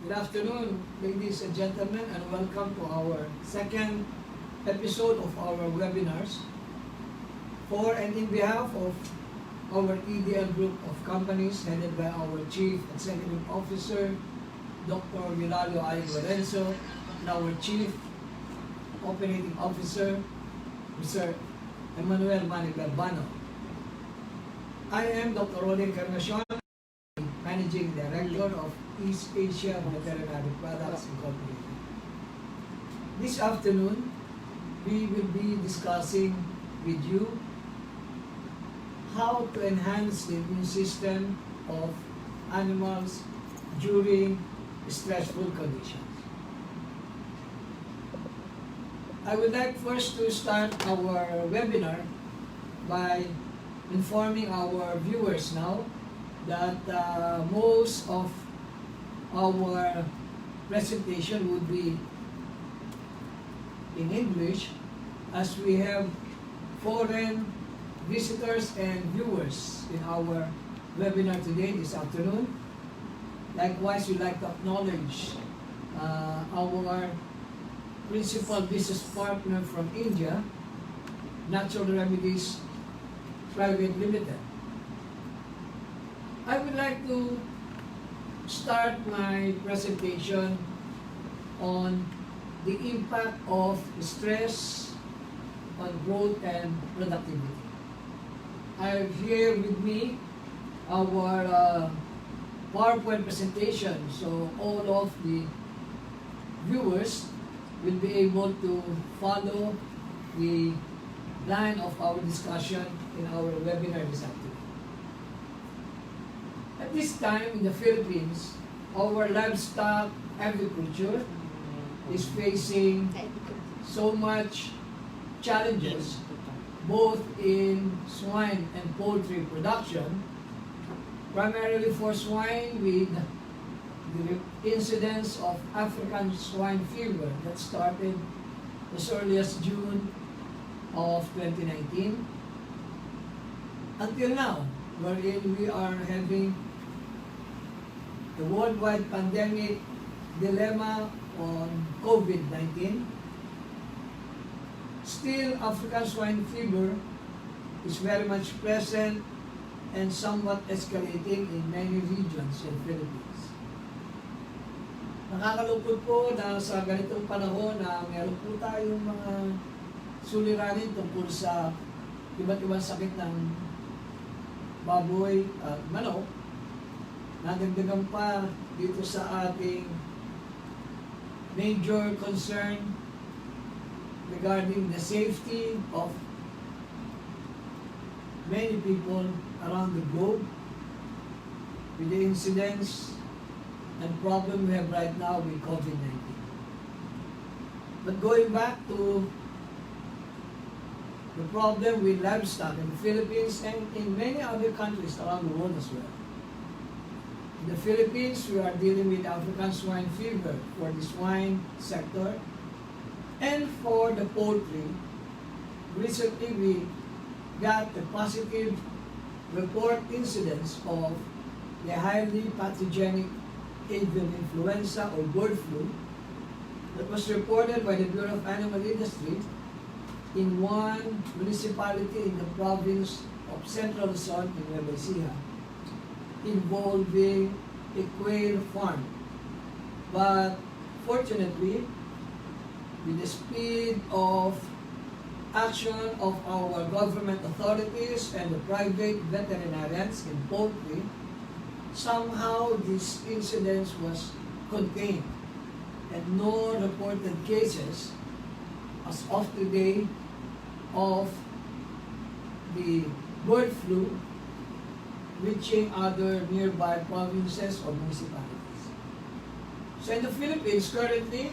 Good afternoon, ladies and gentlemen, and welcome to our second episode of our webinars for and in behalf of our EDL group of companies headed by our Chief Executive Officer, Dr. Eulalia I. Lorenzo, and our Chief Operating Officer, Mr. Emmanuel Manigarbano. I am Dr. Rodolfo Encarnacion Jr, Managing Director of East Asia Veterinary Products Incorporated. This afternoon, we will be discussing with you how to enhance the immune system of animals during stressful conditions. I would like first to start our webinar by informing our viewers now that most of our presentation would be in English, as we have foreign visitors and viewers in our webinar today, this afternoon. Likewise, we'd like to acknowledge our principal business partner from India, Natural Remedies Private Limited. I would like to start my presentation on the impact of stress on growth and productivity. I have here with me our PowerPoint presentation, so all of the viewers will be able to follow the line of our discussion in our webinar this afternoon. At this time in the Philippines, our livestock agriculture is facing so much challenges, both in swine and poultry production. Primarily for swine, with the incidence of African swine fever that started as early as June of 2019 until now, wherein we are having the worldwide pandemic dilemma on COVID-19. Still, African swine fever is very much present and somewhat escalating in many regions in Philippines. Nakakalungkot po na sa ganitong panahon na meron po tayong mga suliranin tungkol sa iba't ibang sakit ng baboy at manok. Nadagdagan pa dito sa ating major concern regarding the safety of many people around the globe with the incidents and problem we have right now with COVID-19. But going back to the problem with livestock in the Philippines and in many other countries around the world as well. In the Philippines, we are dealing with African swine fever for the swine sector, and for the poultry. Recently, we got a positive report incidence of the highly pathogenic avian influenza or bird flu that was reported by the Bureau of Animal Industry in one municipality in the province of Central Luzon in Nueva Ecija, involving a quail farm. But fortunately, with the speed of action of our government authorities and the private veterinarians in poultry, somehow this incident was contained and no reported cases as of today of the bird flu reaching other nearby provinces or municipalities. So in the Philippines currently,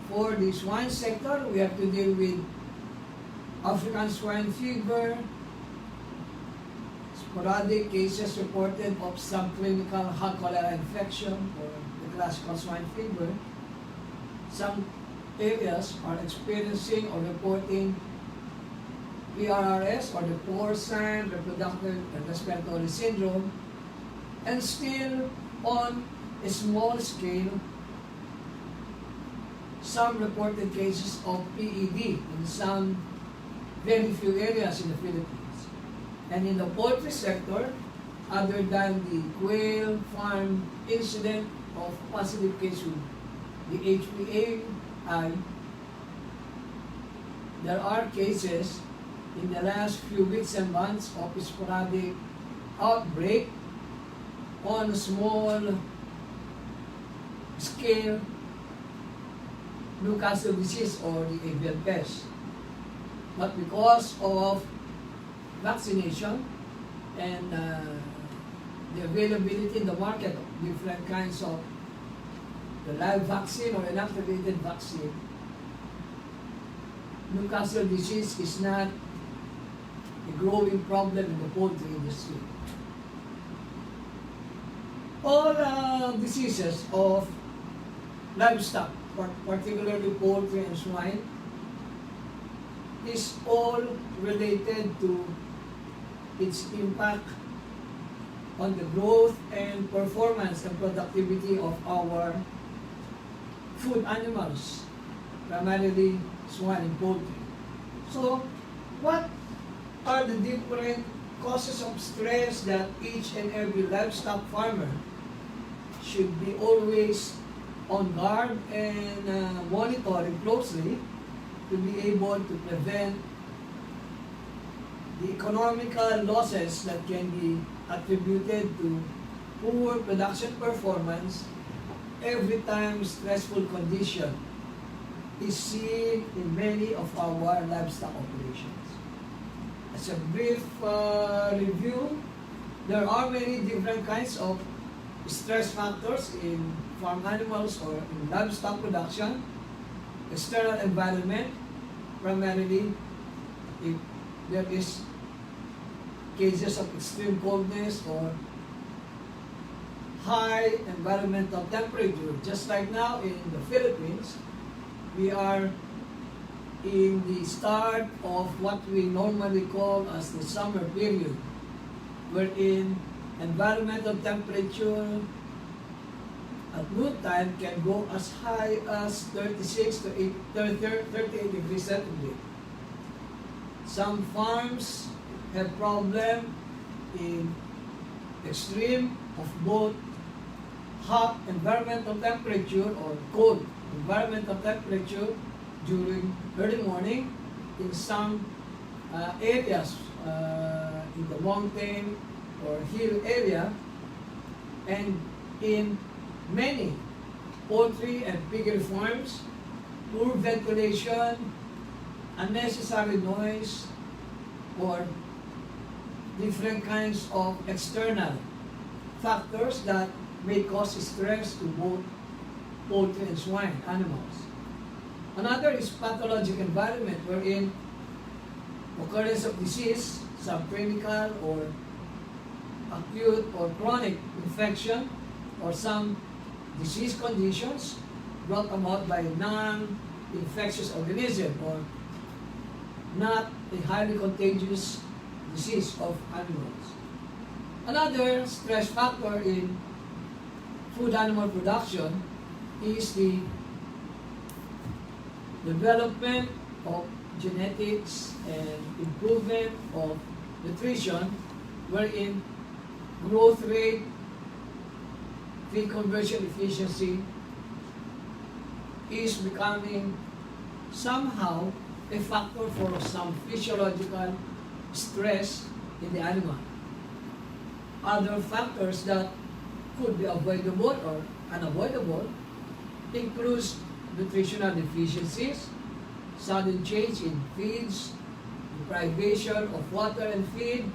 for the swine sector, we have to deal with African swine fever, sporadic cases reported of subclinical hog cholera infection or the classical swine fever. Some areas are experiencing or reporting PRRS or the porcine reproductive and respiratory syndrome, and still on small-scale, some reported cases of PED in some very few areas in the Philippines. And in the poultry sector, other than the quail farm incident of positive case with the EAVPI, there are cases in the last few weeks and months of sporadic outbreak on a small scale Newcastle disease or the avian pest. But because of vaccination and the availability in the market of different kinds of the live vaccine or inactivated vaccine, Newcastle disease is not a growing problem in the poultry industry. All diseases of livestock, particularly poultry and swine, is all related to its impact on the growth and performance and productivity of our food animals, primarily swine and poultry. So, what are the different causes of stress that each and every livestock farmer should be always on guard and monitoring closely to be able to prevent the economical losses that can be attributed to poor production performance every time stressful condition is seen in many of our livestock operations. As a brief review, there are many different kinds of stress factors in farm animals or in livestock production. External environment, primarily if there is cases of extreme coldness or high environmental temperature. Just like now in the Philippines, we are in the start of what we normally call as the summer period, wherein environmental temperature at noontime can go as high as 36 to 38 degrees centigrade. Some farms have problem in extreme of both hot environmental temperature or cold environmental temperature during early morning in some areas in the mountain or hill area, and in many poultry and piggery farms, poor ventilation, unnecessary noise, or different kinds of external factors that may cause stress to both poultry and swine animals. Another is pathologic environment wherein occurrence of disease, subclinical or acute or chronic infection or some disease conditions brought about by non-infectious organism or not a highly contagious disease of animals. Another stress factor in food animal production is the development of genetics and improvement of nutrition, wherein growth rate, feed conversion efficiency is becoming somehow a factor for some physiological stress in the animal. Other factors that could be avoidable or unavoidable includes nutritional deficiencies, sudden change in feeds, deprivation of water and feed,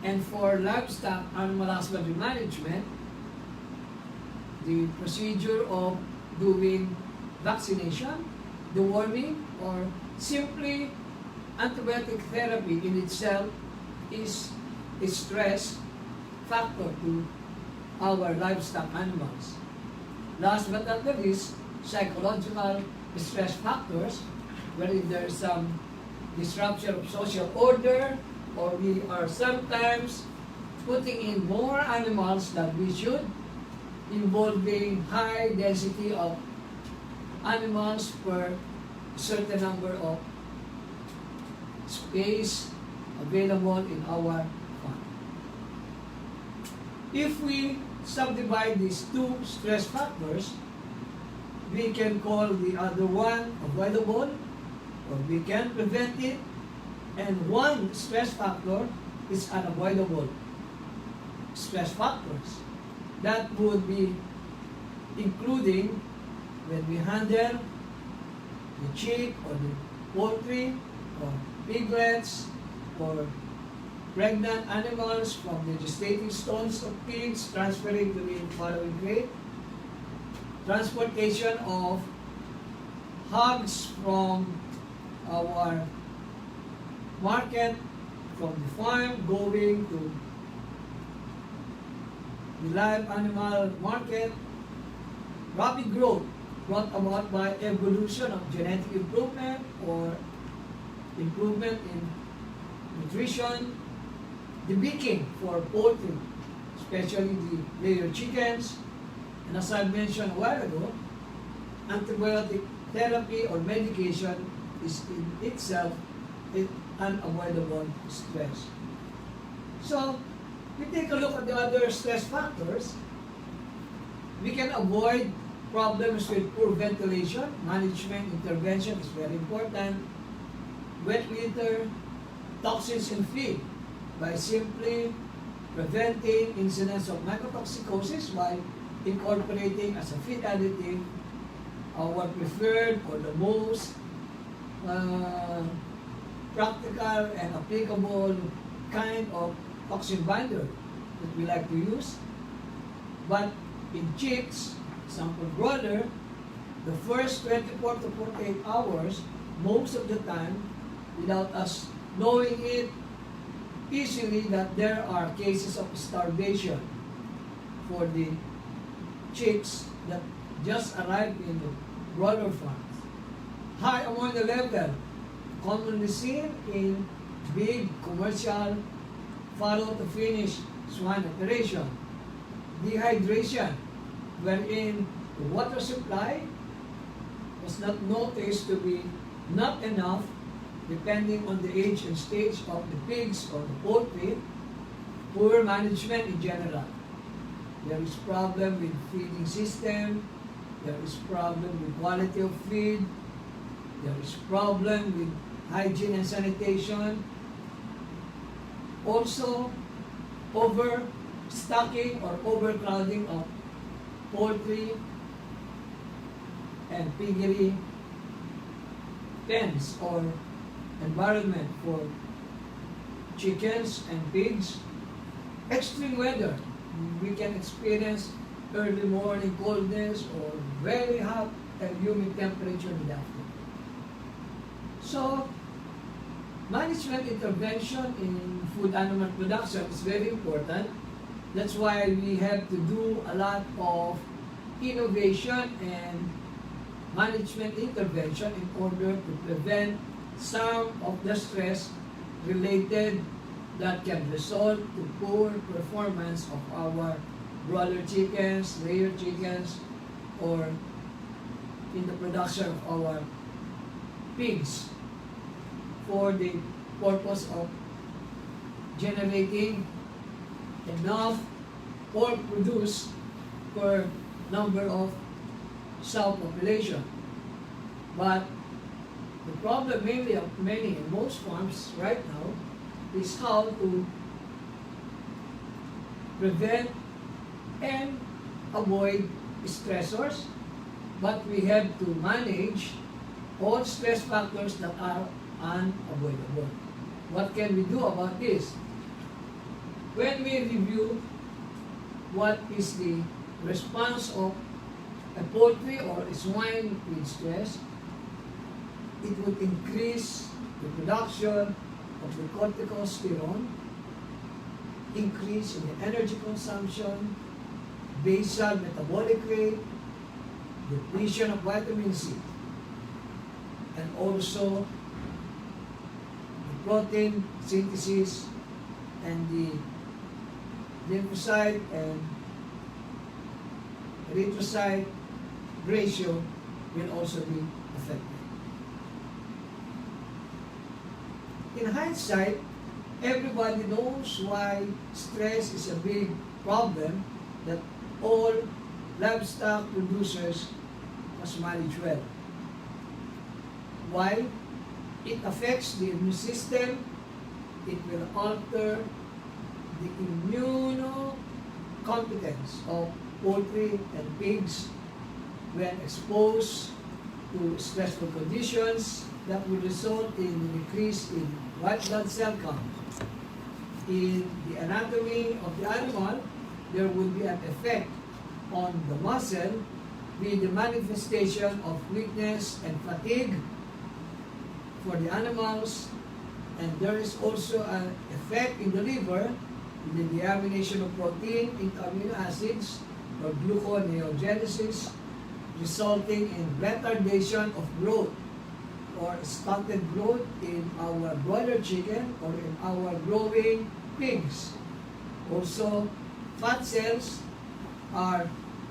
and for livestock animal husbandry management, the procedure of doing vaccination, deworming, or simply antibiotic therapy in itself is a stress factor to our livestock animals. Last but not the least, psychological stress factors, wherein there is some disruption of social order, or we are sometimes putting in more animals than we should, involving high density of animals per certain number of space available in our farm. If we subdivide these two stress factors, we can call the other one avoidable, or we can prevent it, and one stress factor is unavoidable stress factors. That would be including when we handle the chick or the poultry or piglets or pregnant animals from the gestating stones of pigs transferring to the following crate, transportation of hogs from our market, from the farm going to the live animal market, rapid growth brought about by evolution of genetic improvement or improvement in nutrition, the baking for poultry, especially the layer chickens, and as I mentioned a while ago, antibiotic therapy or medication is in itself an unavoidable stress. So, we take a look at the other stress factors. We can avoid problems with poor ventilation. Management intervention is very important. Wet litter, toxins in feed, by simply preventing incidence of mycotoxicosis by incorporating as a feed additive our preferred or the most practical and applicable kind of toxin binder that we like to use. But in chicks, example broiler, the first 24 to 48 hours, most of the time, without us knowing it easily, that there are cases of starvation for the chicks that just arrived in the broiler farms. High ammonia level, commonly seen in big commercial follow to finish swine operation. Dehydration, wherein the water supply was not noticed to be not enough depending on the age and stage of the pigs or the poultry. Poor management in general. There is problem with feeding system, there is problem with quality of feed, there is problem with hygiene and sanitation. Also, overstocking or overcrowding of poultry and piggery pens or environment for chickens and pigs. Extreme weather. We can experience early morning coldness or very hot and humid temperature in the afternoon. So, management intervention in food animal production is very important. That's why we have to do a lot of innovation and management intervention in order to prevent some of the stress related that can result to poor performance of our broiler chickens, layer chickens, or in the production of our pigs for the purpose of generating enough pork produced per number of sow population. But the problem mainly of many and most farms right now is how to prevent and avoid stressors, but we have to manage all stress factors that are unavoidable. What can we do about this? When we review what is the response of a poultry or a swine with stress, it would increase the production of the corticosterone, increase in the energy consumption, basal metabolic rate, depletion of vitamin C, and also the protein synthesis and the lymphocyte and erythrocyte ratio will also be affected. In hindsight, everybody knows why stress is a big problem that all livestock producers must manage well. Why? It affects the immune system, it will alter the immunocompetence of poultry and pigs when exposed to stressful conditions that will result in an increase in white blood cell count. In the anatomy of the animal, there will be an effect on the muscle with the manifestation of weakness and fatigue for the animals, and there is also an effect in the liver with the deamination of protein into amino acids or gluconeogenesis, resulting in retardation of growth or stunted growth in our broiler chicken or in our growing pigs. Also, fat cells are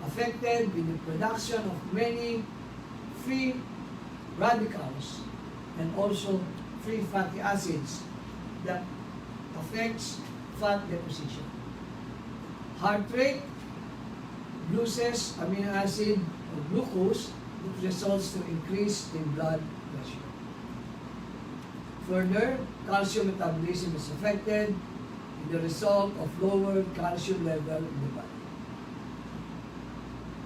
affected with the production of many free radicals and also free fatty acids that affects fat deposition. Heart rate loses amino acid or glucose, which results to increase in blood pressure. Further, calcium metabolism is affected with the result of lower calcium level in the body.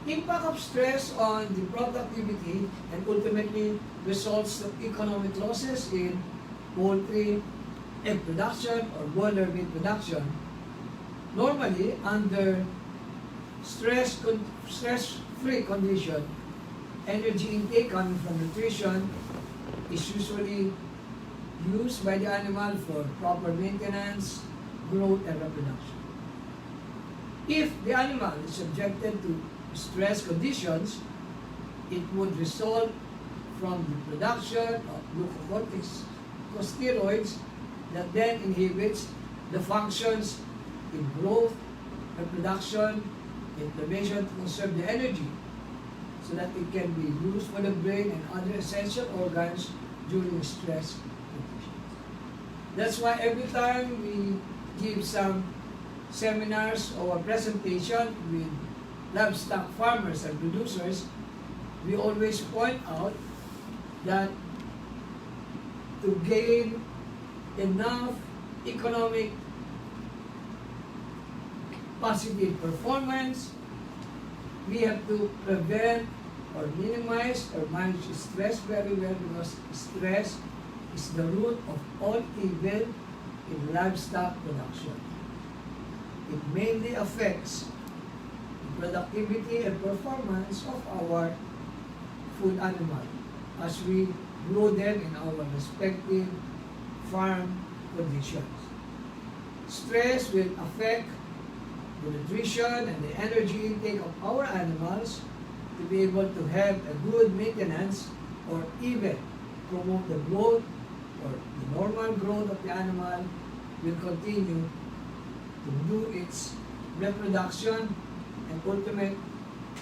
Impact of stress on the productivity and ultimately results to economic losses in poultry egg production or broiler meat production. Normally, under stress-free condition, energy intake coming from nutrition is usually used by the animal for proper maintenance, growth, and reproduction. If the animal is subjected to stress conditions, it would result from the production of glucocorticosteroids that then inhibits the functions in growth, reproduction, inflammation to conserve the energy so that it can be used for the brain and other essential organs during stress conditions. That's why every time we give some seminars or presentation with livestock farmers and producers, we always point out that to gain enough economic positive performance, we have to prevent or minimize or manage stress very well, because stress is the root of all evil in livestock production. It mainly affects productivity and performance of our food animal as we grow them in our respective farm conditions. Stress will affect the nutrition and the energy intake of our animals to be able to have a good maintenance or even promote the growth or the normal growth of the animal will continue to do its reproduction and ultimate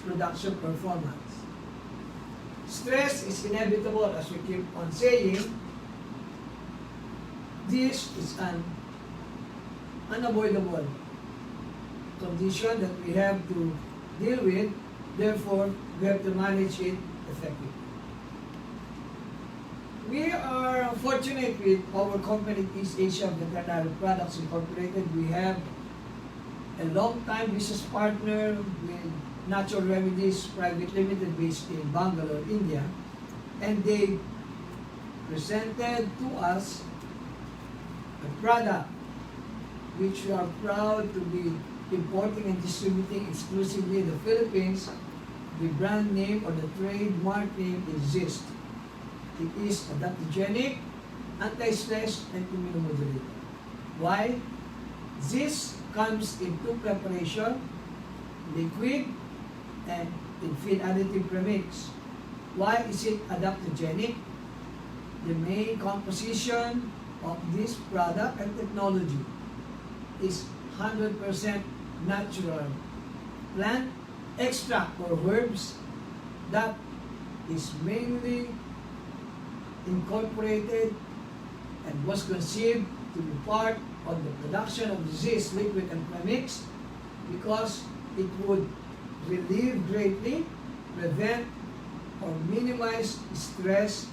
production performance. Stress is inevitable, as we keep on saying. This is an unavoidable condition that we have to deal with. Therefore, we have to manage it effectively. We are fortunate with our company, East Asia Veterinary Products Incorporated. We have a long-time business partner with Natural Remedies Private Limited based in Bangalore, India, and they presented to us a product which we are proud to be importing and distributing exclusively in the Philippines. The brand name or the trademark name is Zist. It is adaptogenic, anti-stress, and immunomodulator. Why? Zist comes in two preparations, liquid and in feed additive premix. Why is it adaptogenic? The main composition of this product and technology is 100% natural plant extract or herbs that is mainly incorporated and was conceived to be part of the production of disease, liquid and premix, because it would relieve greatly, prevent, or minimize stress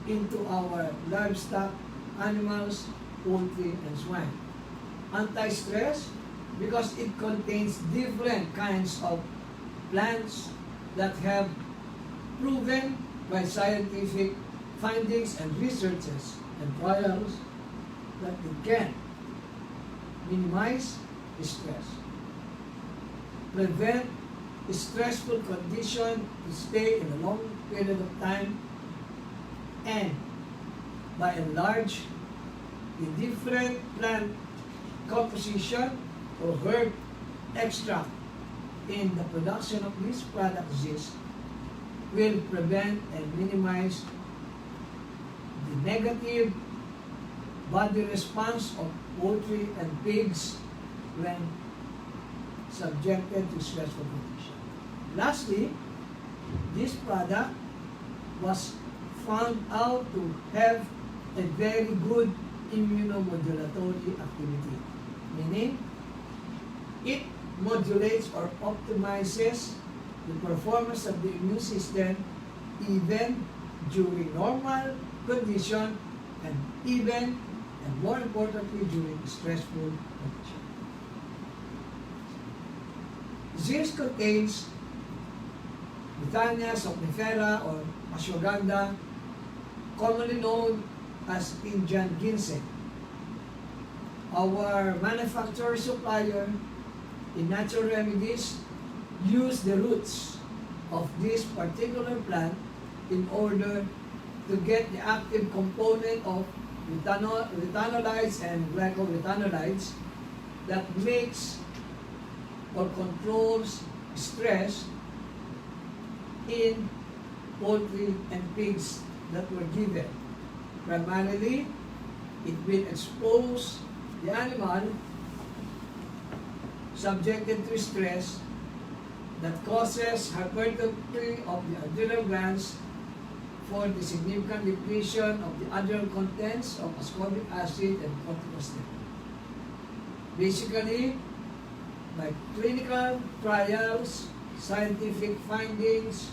into our livestock, animals, poultry, and swine. Anti-stress, because it contains different kinds of plants that have proven by scientific findings and researches and trials that it can minimize stress, prevent stressful condition to stay in a long period of time, and by and large, the different plant composition or herb extract in the production of these products will prevent and minimize the negative body response of poultry and pigs when subjected to stressful conditions. Lastly, this product was found out to have a very good immunomodulatory activity, meaning it modulates or optimizes the performance of the immune system even during normal condition and even and more importantly during stressful condition. This contains Withania somnifera or ashwagandha, commonly known as Indian ginseng. Our manufacturer supplier in natural remedies use the roots of this particular plant in order to get the active component of rethanolides and glycorethanolides that makes or controls stress in poultry and pigs that were given. Primarily, it will expose the animal subjected to stress that causes hypertrophy of the adrenal glands for the significant depletion of the adrenal contents of ascorbic acid and corticosteroid. Basically, by clinical trials, scientific findings,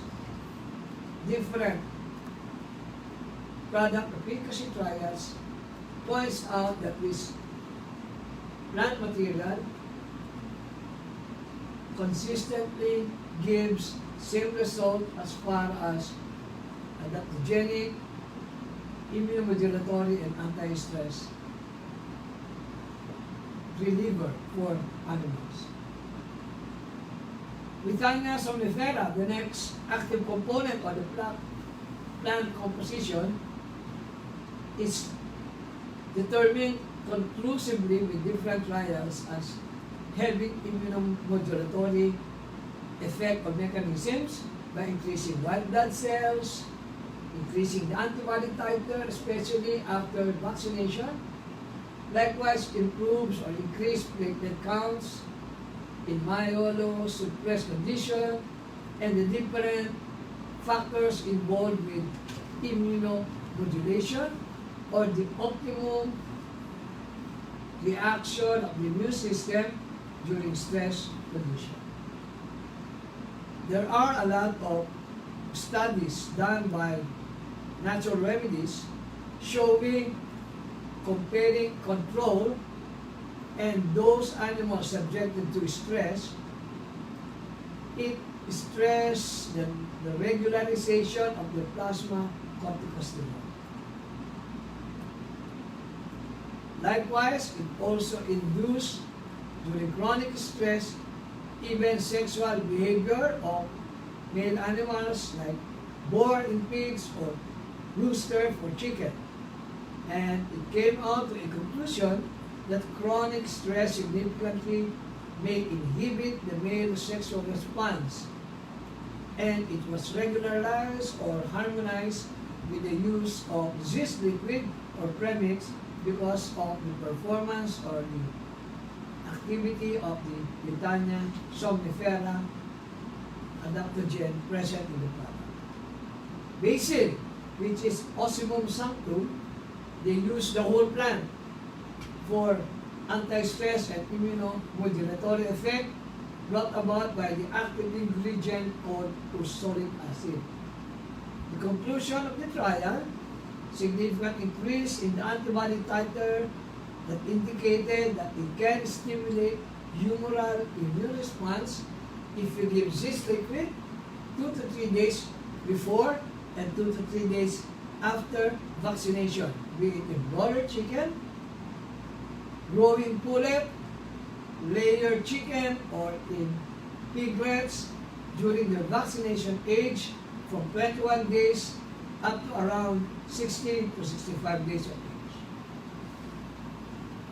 different product efficacy trials points out that this plant material consistently gives same result as far as adaptogenic, immunomodulatory, and anti-stress reliever for animals. Withania somnifera, the next active component of the plant composition, is determined conclusively with different trials as having immunomodulatory effect or mechanisms by increasing white blood cells, increasing the antibody titer, especially after vaccination. Likewise, improves or increased platelet counts in myelosuppressed condition, and the different factors involved with immunomodulation or the optimum reaction of the immune system during stress condition. There are a lot of studies done by natural remedies showing comparing control and those animals subjected to stress. It stress the regularization of the plasma corticosteroid. Likewise, it also induces during chronic stress even sexual behavior of male animals like boar in pigs or rooster for chicken. And it came out to a conclusion that chronic stress significantly may inhibit the male sexual response, and it was regularized or harmonized with the use of this liquid or premix because of the performance or the activity of the Withania somnifera adaptogen present in the product. Basil, which is Ocimum sanctum, they use the whole plant for anti-stress and immunomodulatory effect brought about by the active ingredient called ursolic acid. The conclusion of the trial, significant increase in the antibody titer that indicated that it can stimulate humoral immune response if you give this liquid 2 to 3 days before and 2 to 3 days after vaccination, be it in broiler chicken, growing pullet, layer chicken, or in piglets during their vaccination age from 21 days up to around 16 to 65 days of age.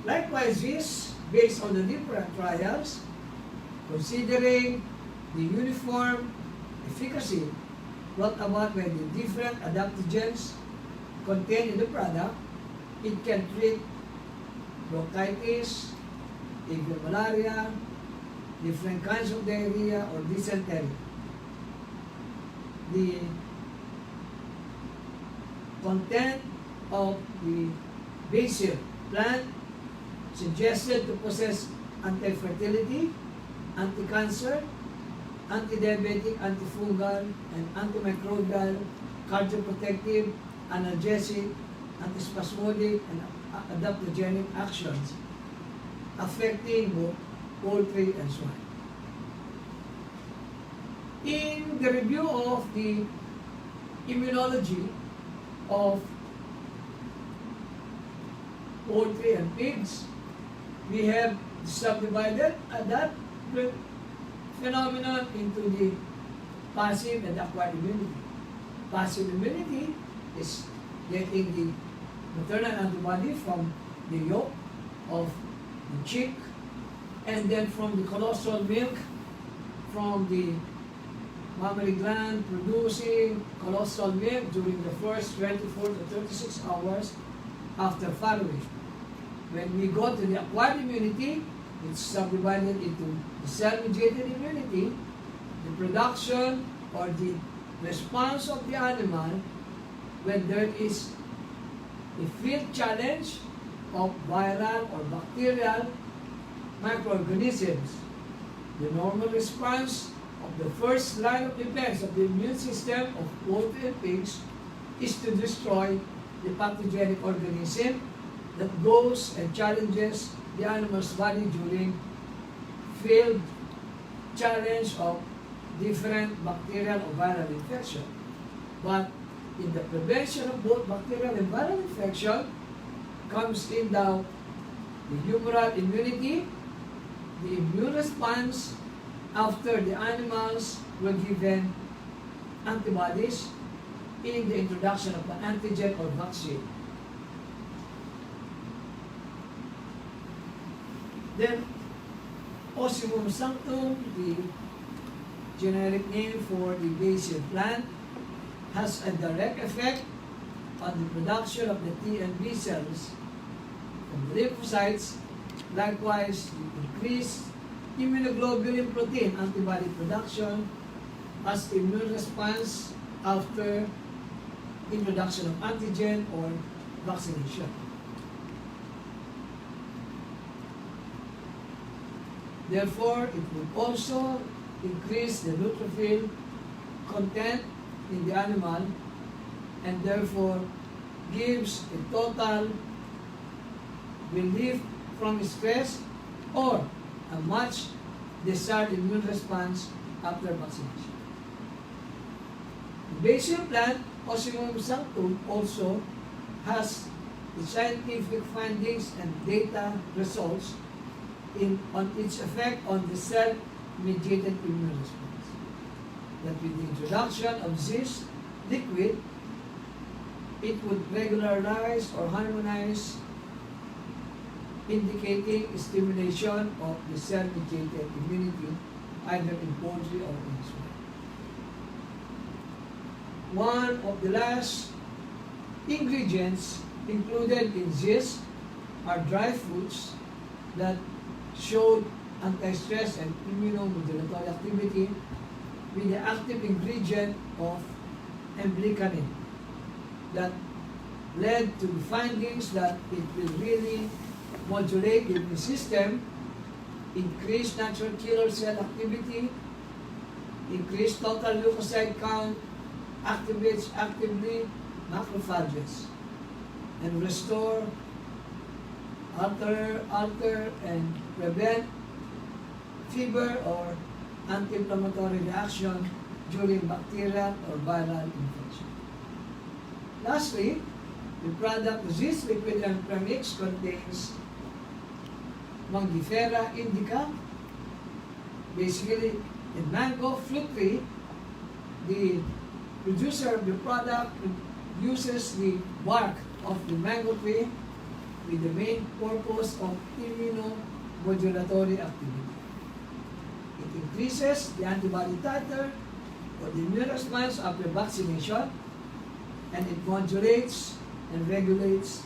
Likewise, this, based on the different trials, considering the uniform efficacy brought about by the different adaptogens contained in the product, it can treat bronchitis, avian malaria, different kinds of diarrhea, or dysentery. The content of the basil plant suggested to possess anti-fertility, anti-cancer, anti-diabetic, antifungal, and antimicrobial, cardioprotective, analgesic, antispasmodic, and adaptogenic actions affecting both poultry and swine. In the review of the immunology of poultry and pigs, we have subdivided that phenomenon into the passive and acquired immunity. Passive immunity is getting the maternal antibody from the yolk of the chick, and then from the colossal milk from the mammary gland producing colossal milk during the first 24 to 36 hours after farrowing. When we go to the acquired immunity, it's subdivided into the cell-mediated immunity, the production or the response of the animal when there is a field challenge of viral or bacterial microorganisms. The normal response of the first line of defense of the immune system of poultry and pigs is to destroy the pathogenic organism that goes and challenges the animal's body during field challenge of different bacterial or viral infection. But in the prevention of both bacterial and viral infection comes in now the humoral immunity, the immune response after the animals were given antibodies in the introduction of an antigen or vaccine. Then, Ocimum sanctum, the generic name for the basil plant, has a direct effect on the production of the T and B cells from the lymphocytes. Likewise, the increased immunoglobulin protein antibody production as immune response after introduction of antigen or vaccination. Therefore, it will also increase the neutrophil content in the animal and therefore gives a total relief from stress or a much desired immune response after vaccination. The basil plant, Ocimum sanctum, also has the scientific findings and data results on its effect on the cell-mediated immune response. That with the introduction of this liquid, it would regularize or harmonize, indicating stimulation of the cell-mediated immunity either in poultry or in swine. One of the last ingredients included in this are dry fruits that showed anti-stress and immunomodulatory activity with the active ingredient of emblicanin that led to the findings that it will really modulate the immune system, increase natural killer cell activity, increase total leukocyte count, activates actively macrophages, and restore, alter, and prevent fever or anti-inflammatory reaction during bacterial or viral infection. Lastly, the product this liquid and premix contains Mangifera indica. Basically, in mango fruit tree, the producer of the product uses the bark of the mango tree with the main purpose of immunomodulatory activity. It increases the antibody titer or the immune response after vaccination, and it modulates and regulates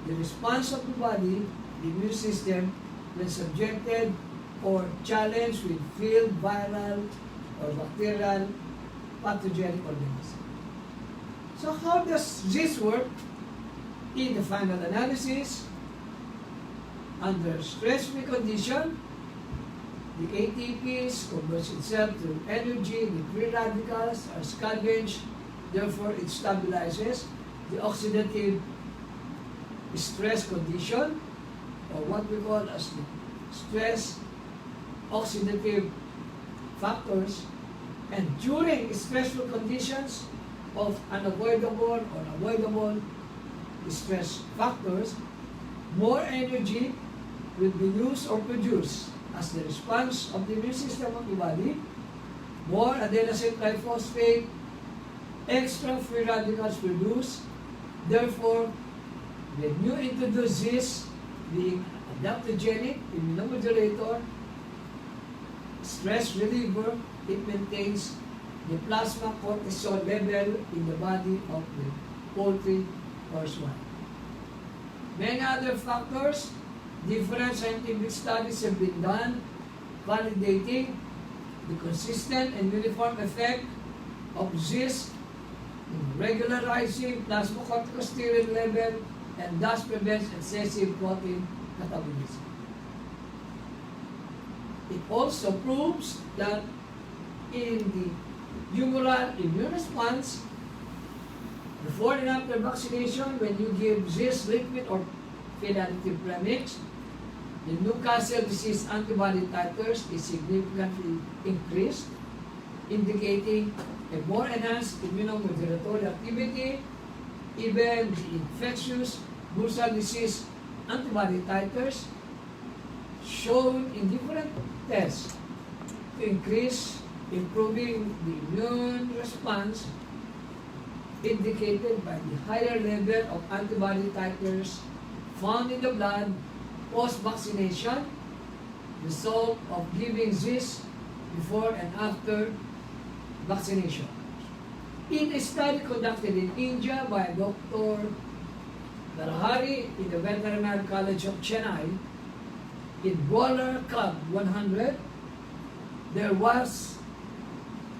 the response of the body, the immune system, when subjected or challenged with field viral or bacterial pathogenic organism. So how does this work in the final analysis? Under stress-free condition, the ATPs converts itself to energy, the free radicals are scavenged, therefore it stabilizes the oxidative stress condition, or what we call as the stress oxidative factors. And during stressful conditions of unavoidable or avoidable stress factors, more energy will be used or produced as the response of the immune system of the body, more adenosine triphosphate, extra free radicals produced. Therefore, when you introduce this being adaptogenic, immunomodulator, stress reliever, it maintains the plasma cortisol level in the body of the poultry or swine. Many other factors, different scientific studies have been done validating the consistent and uniform effect of this in regularizing plasma corticosteroid level and thus prevents excessive protein catabolism. It also proves that in the humoral immune response, before and after vaccination, when you give this liquid or feed additive premix, the Newcastle disease antibody titers is significantly increased, indicating a more enhanced immunomodulatory activity. Even the infectious bursal disease antibody titers shown in different tests to increase, improving the immune response indicated by the higher level of antibody titers found in the blood post-vaccination, result of giving this before and after vaccination. In a study conducted in India by Dr. Barahari in the Veterinary College of Chennai, in Broiler Cub 100, there was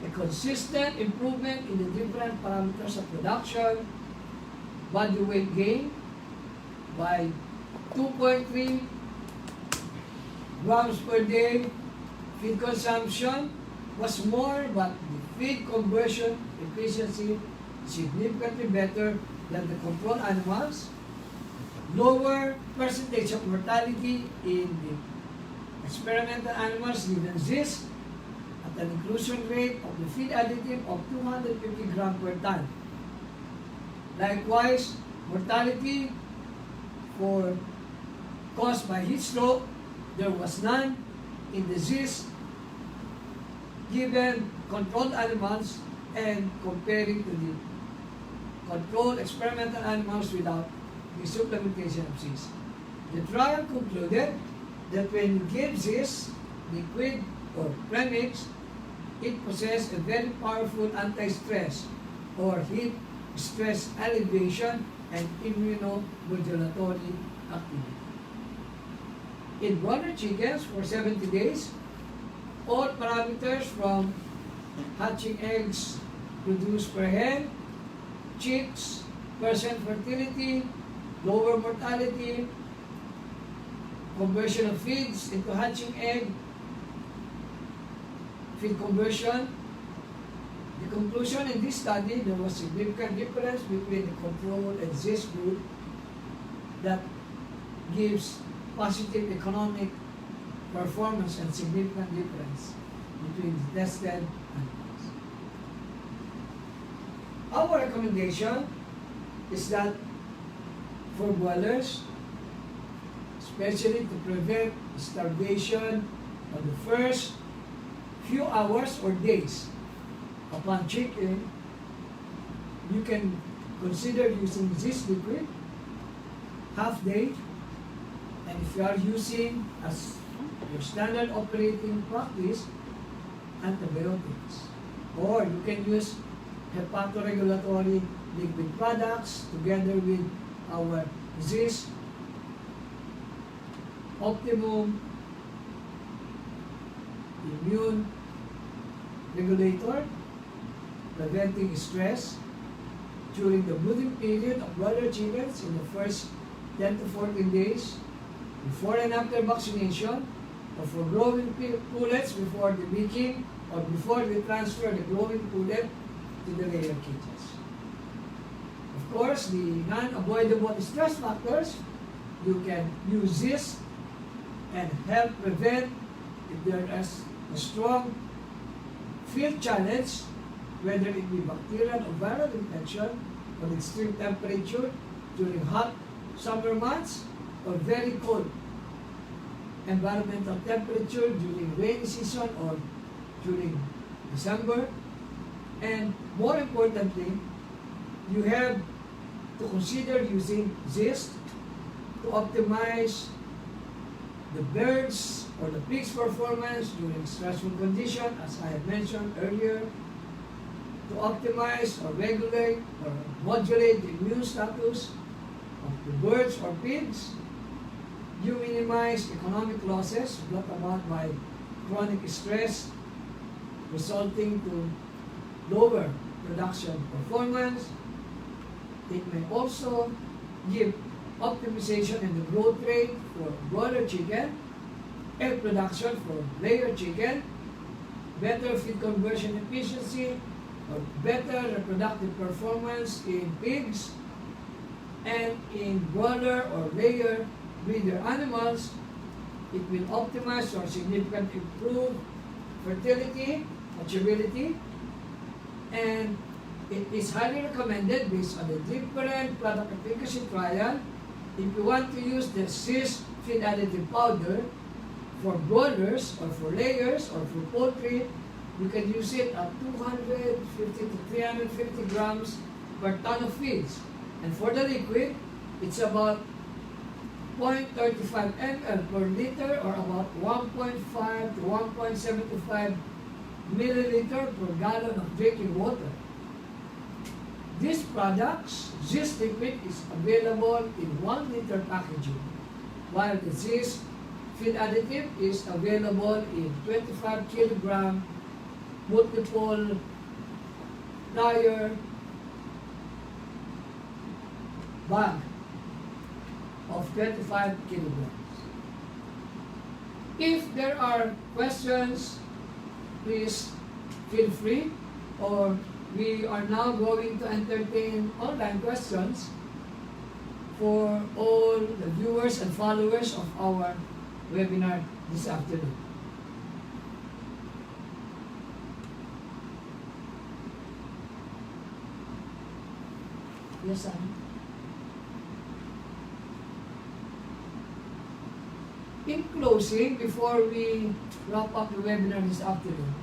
a consistent improvement in the different parameters of production, body weight gain by 2.3 grams per day. Feed consumption was more, but the feed conversion efficiency significantly better than the control animals. Lower percentage of mortality in the experimental animals given this at an inclusion rate of the feed additive of 250 grams per ton. Likewise, mortality caused by heat stroke, there was none in disease given controlled animals and comparing to the controlled experimental animals without the supplementation of this. The trial concluded that when you give this liquid or premix, it possesses a very powerful anti-stress or heat stress alleviation and immunomodulatory activity. In broiler chickens for 70 days, all parameters from hatching eggs produced per hen, chicks, percent fertility, lower mortality, conversion of feeds into hatching egg, feed conversion. The conclusion in this study, there was significant difference between the control and ZIS group that gives positive economic performance and significant difference between the tested animals. Our recommendation is that for boilers, especially to prevent starvation on the first few hours or days upon chicken, you can consider using this liquid half day, and if you are using as your standard operating practice, antibiotics, or you can use hepatoregulatory liquid products together with our ZIS optimum immune regulator, preventing stress during the brooding period of broiler chickens in the first 10 to 14 days, before and after vaccination, or for growing pullets before the beaking, or before we transfer the growing pullet to the layer cages. Of course, the non-avoidable stress factors, you can use this and help prevent if there is a strong field challenge, whether it be bacterial or viral infection, or extreme temperature during hot summer months, or very cold environmental temperature during rainy season or during December. And more importantly, you have to consider using this to optimize the birds or the pig's performance during stressful condition, as I have mentioned earlier, to optimize or regulate or modulate the immune status of the birds or pigs. You minimize economic losses brought about by chronic stress, resulting to lower production performance. It may also give optimization in the growth rate for broiler chicken, egg production for layer chicken, better feed conversion efficiency, or better reproductive performance in pigs, and in broiler or layer breeder animals. It will optimize or significantly improve fertility, maturity, and it is highly recommended based on the different product efficacy trial. If you want to use the ZIS feed additive powder for broilers or for layers or for poultry, you can use it at 250 to 350 grams per ton of feeds. And for the liquid, it's about 0.35 ml per liter, or about 1.5 to 1.75 milliliter per gallon of drinking water. These products, this liquid is available in 1 liter packaging, while the ZIS feed additive is available in 25 kilogram multiple layer bag of 25 kilograms. If there are questions, please feel free, or we are now going to entertain online questions for all the viewers and followers of our webinar this afternoon. Yes, Annie? In closing, before we wrap up the webinar this afternoon,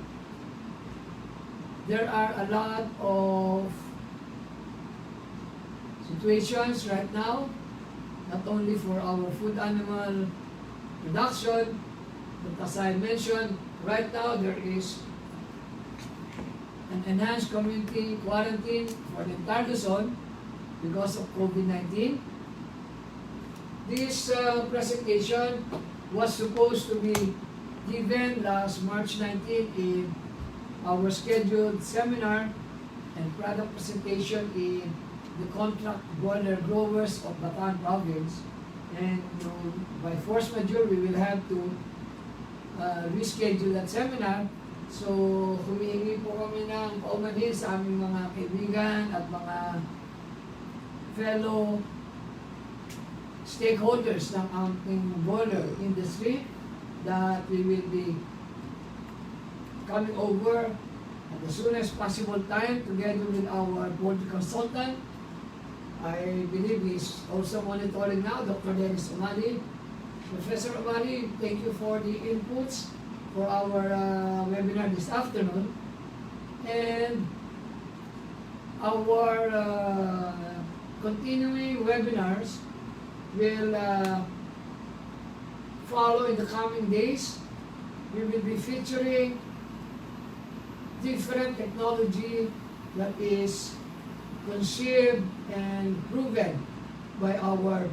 there are a lot of situations right now, not only for our food animal production, but as I mentioned, right now there is an enhanced community quarantine for the entire Luzon because of COVID-19. This presentation was supposed to be given last March 19 in our scheduled seminar and product presentation in the contract broiler growers of Bataan province. And by force majeure, we will have to reschedule that seminar. So, humihingi po kami ng paumanhin sa aming mga kaibigan at mga fellow stakeholders ng ating broiler industry that we will be coming over at the soonest possible time together with our board consultant. I believe he's also monitoring now, Dr. Dennis Amali. Professor Amali, thank you for the inputs for our webinar this afternoon. And our continuing webinars will follow in the coming days. We will be featuring different technology that is conceived and proven by our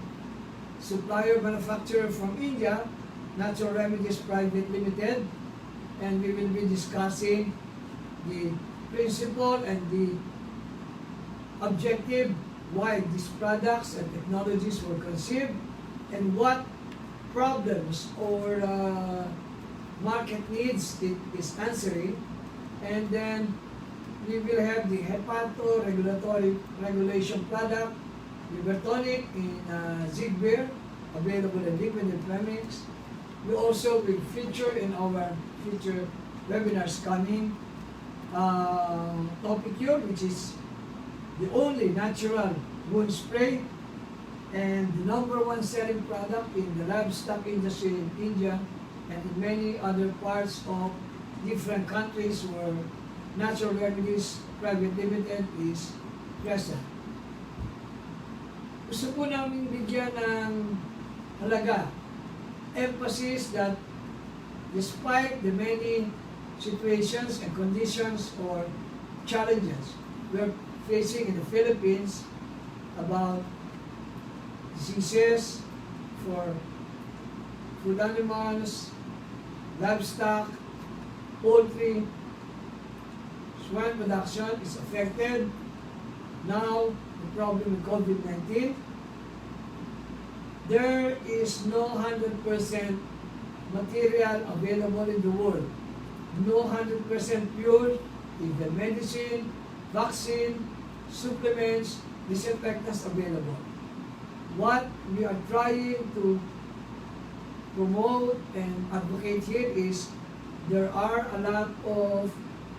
supplier manufacturer from India, Natural Remedies Private Limited, and we will be discussing the principle and the objective why these products and technologies were conceived and what problems or market needs it is answering. And then we will have the hepato regulation product, Libertonic in Zigbir, available in liquid and premix. We also will feature in our future webinars coming Topicure, which is the only natural wound spray and the #1 selling product in the livestock industry in India and in many other parts of different countries where Natural Remedies Private Limited is present. Gusto po namin bigyan ng halaga, emphasis that despite the many situations and conditions or challenges we're facing in the Philippines about diseases for food animals, livestock, poultry, swine production is affected. Now, the problem with COVID-19, there is no 100% material available in the world. No 100% pure, either medicine, vaccine, supplements, disinfectants available. What we are trying to promote and advocate here is there are a lot of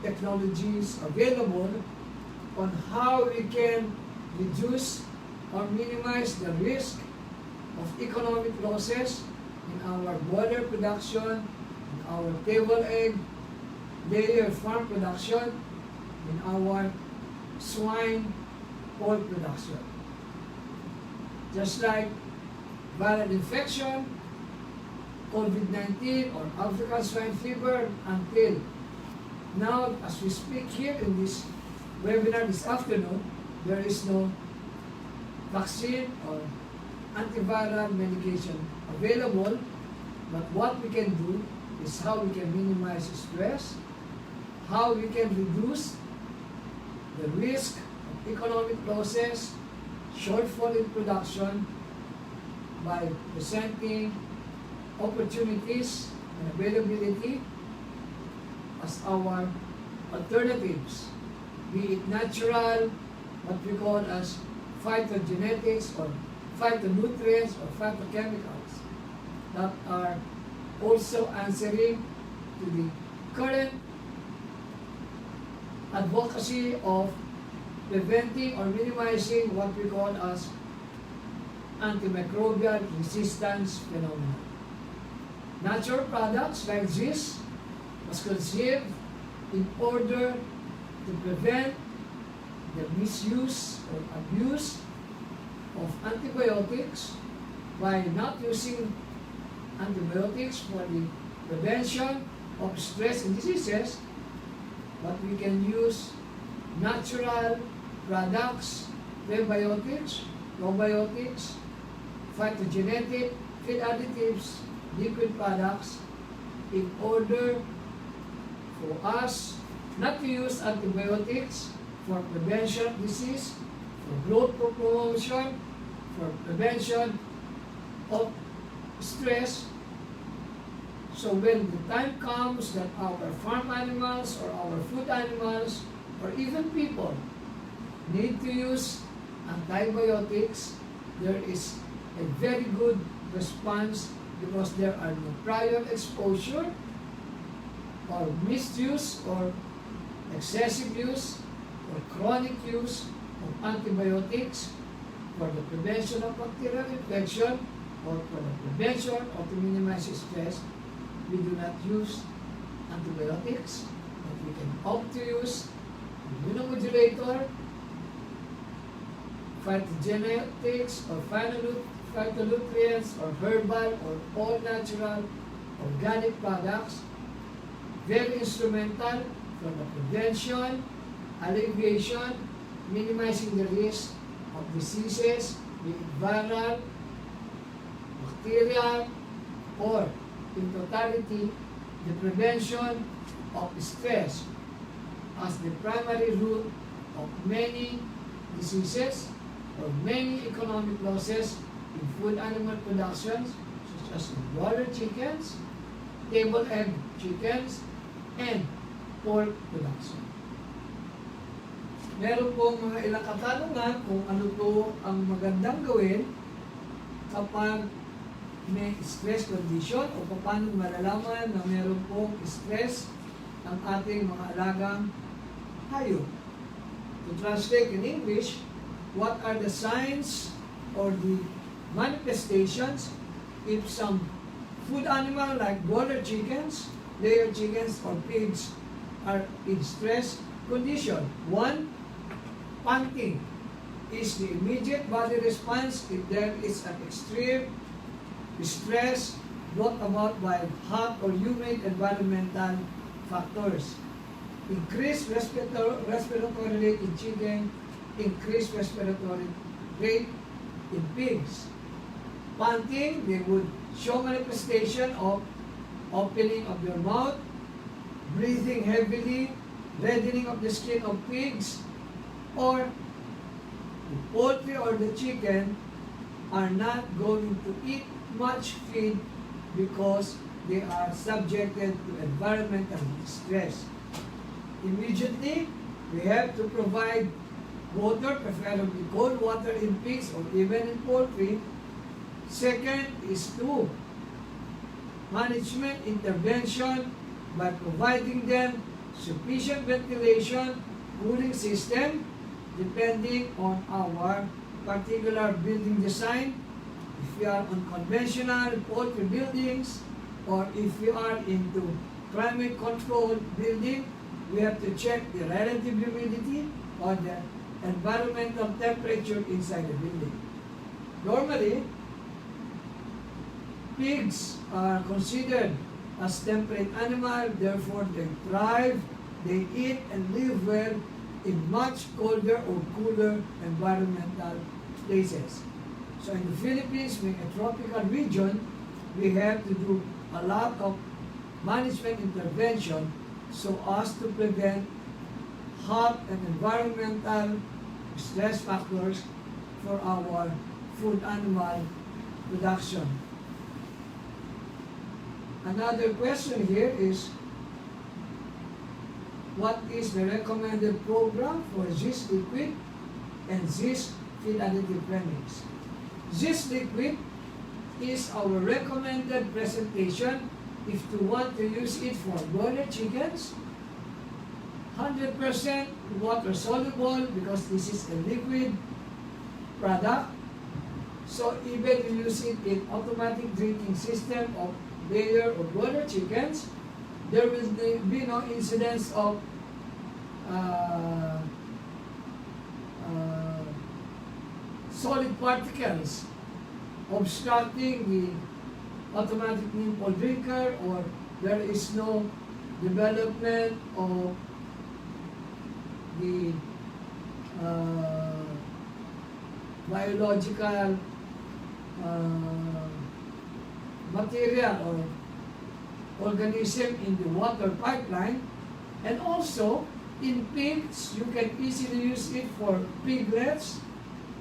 technologies available on how we can reduce or minimize the risk of economic losses in our broiler production, in our table egg, layer farm production, in our swine pork production. Just like viral infection, COVID-19 or African swine fever, until now, as we speak here in this webinar this afternoon, there is no vaccine or antiviral medication available. But what we can do is how we can minimize stress, how we can reduce the risk of economic losses, shortfall in production by presenting opportunities and availability as our alternatives, be it natural, what we call as phytogenetics or phytonutrients or phytochemicals that are also answering to the current advocacy of preventing or minimizing what we call as antimicrobial resistance phenomena. Natural products like this was conceived in order to prevent the misuse or abuse of antibiotics by not using antibiotics for the prevention of stress and diseases, but we can use natural products, prebiotics, probiotics, phytogenetic, feed additives, liquid products in order for us to not to use antibiotics for prevention of disease, for growth promotion, for prevention of stress. So when the time comes that our farm animals or our food animals or even people need to use antibiotics, there is a very good response because there are no prior exposure or misuse or excessive use or chronic use of antibiotics for the prevention of bacterial infection or for the prevention or to minimize stress. We do not use antibiotics, but we can opt to use immunomodulator, phytogenetics or phytonutrients or herbal or all natural organic products, very instrumental for the prevention, alleviation, minimizing the risk of diseases, be it viral, bacterial, or in totality, the prevention of stress as the primary root of many diseases or many economic losses in food animal productions, such as broiler chickens, table egg chickens, and pork production. Meron pong mga ilang katanungan kung ano po ang magandang gawin kapag may stress condition o paano malalaman na meron pong stress ang ating mga alagang hayop. To translate in English, what are the signs or the manifestations if some food animal like broiler chickens, layer chickens, or pigs are in stress condition? 1. Panting is the immediate body response if there is an extreme stress brought about by hot or humid environmental factors. Increased respiratory rate in chicken, increased respiratory rate in pigs. Panting, they would show manifestation of opening of their mouth, breathing heavily, reddening of the skin of pigs, or the poultry or the chicken are not going to eat much feed because they are subjected to environmental stress. Immediately, we have to provide water, preferably cold water in pigs or even in poultry. Second is to management intervention by providing them sufficient ventilation, cooling system, depending on our particular building design. If we are on conventional poultry buildings or if we are into climate controlled building, we have to check the relative humidity or the environmental temperature inside the building. Normally, pigs are considered as temperate animal, therefore they thrive, they eat and live well in much colder or cooler environmental places. So in the Philippines, being a tropical region, we have to do a lot of management intervention so as to prevent hot and environmental stress factors for our food animal production. Another question here is, what is the recommended program for this liquid and this feed additive premix? This liquid is our recommended presentation if you want to use it for broiler chickens. 100% water soluble because this is a liquid product. So even you use it in automatic drinking system of layer or broiler chickens, there will be no incidence of solid particles obstructing the automatic nipple drinker, or there is no development of the biological material or organism in the water pipeline And also, in pigs, you can easily use it for piglets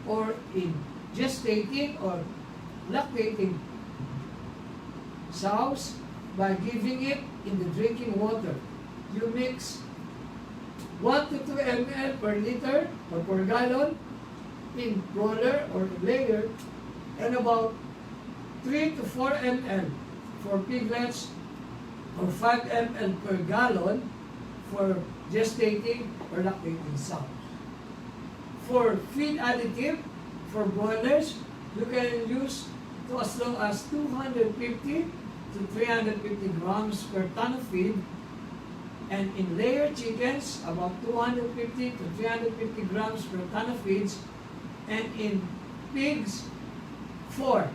or in gestating or lactating sows by giving it in the drinking water. You mix 1 to 2 ml per liter or per gallon in roller or layer, and about 3 to 4 ml for piglets or 5 ml per gallon for gestating or lactating sows. For feed additive, for broilers, you can use to as low as 250 to 350 grams per ton of feed, and in layer chickens, about 250 to 350 grams per ton of feeds, and in pigs, 4.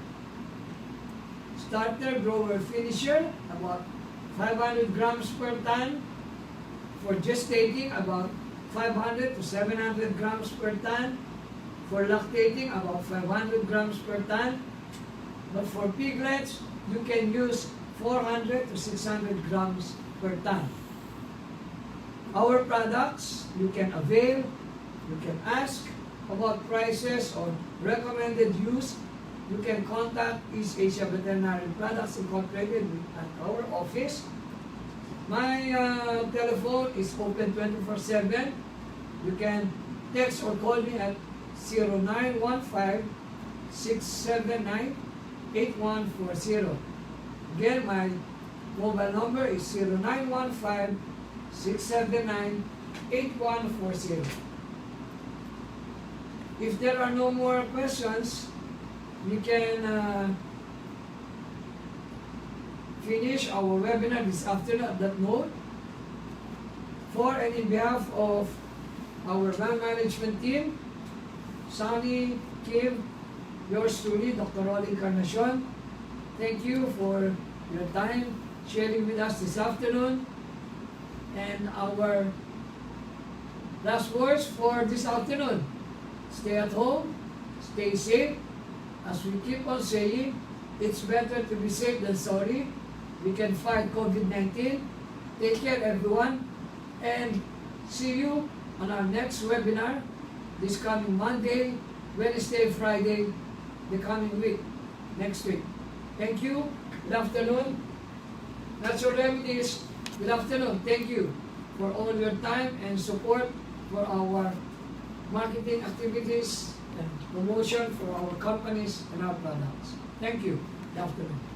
Starter, grower, finisher, about 500 grams per ton. For gestating, about 500 to 700 grams per ton. For lactating, about 500 grams per ton. But for piglets, you can use 400 to 600 grams per ton. Our products, you can avail, you can ask about prices or recommended use. You can contact East Asia Veterinary Products Incorporated at our office. My telephone is open 24/7. You can text or call me at 0915-679-8140. Again, my mobile number is 0915-679-8140. If there are no more questions, we can finish our webinar this afternoon at that note. For and in behalf of our land management team, Sunny, Kim, yours truly, Dr. Rodolfo Encarnacion, thank you for your time sharing with us this afternoon. And our last words for this afternoon: stay at home, stay safe. As we keep on saying, it's better to be safe than sorry. We can fight COVID-19. Take care, everyone, and see you on our next webinar this coming Monday, Wednesday, Friday, the coming week, next week. Thank you. Good afternoon. Natural Remedies, good afternoon. Thank you for all your time and support for our marketing activities and promotion for our companies and our products. Thank you. Good afternoon.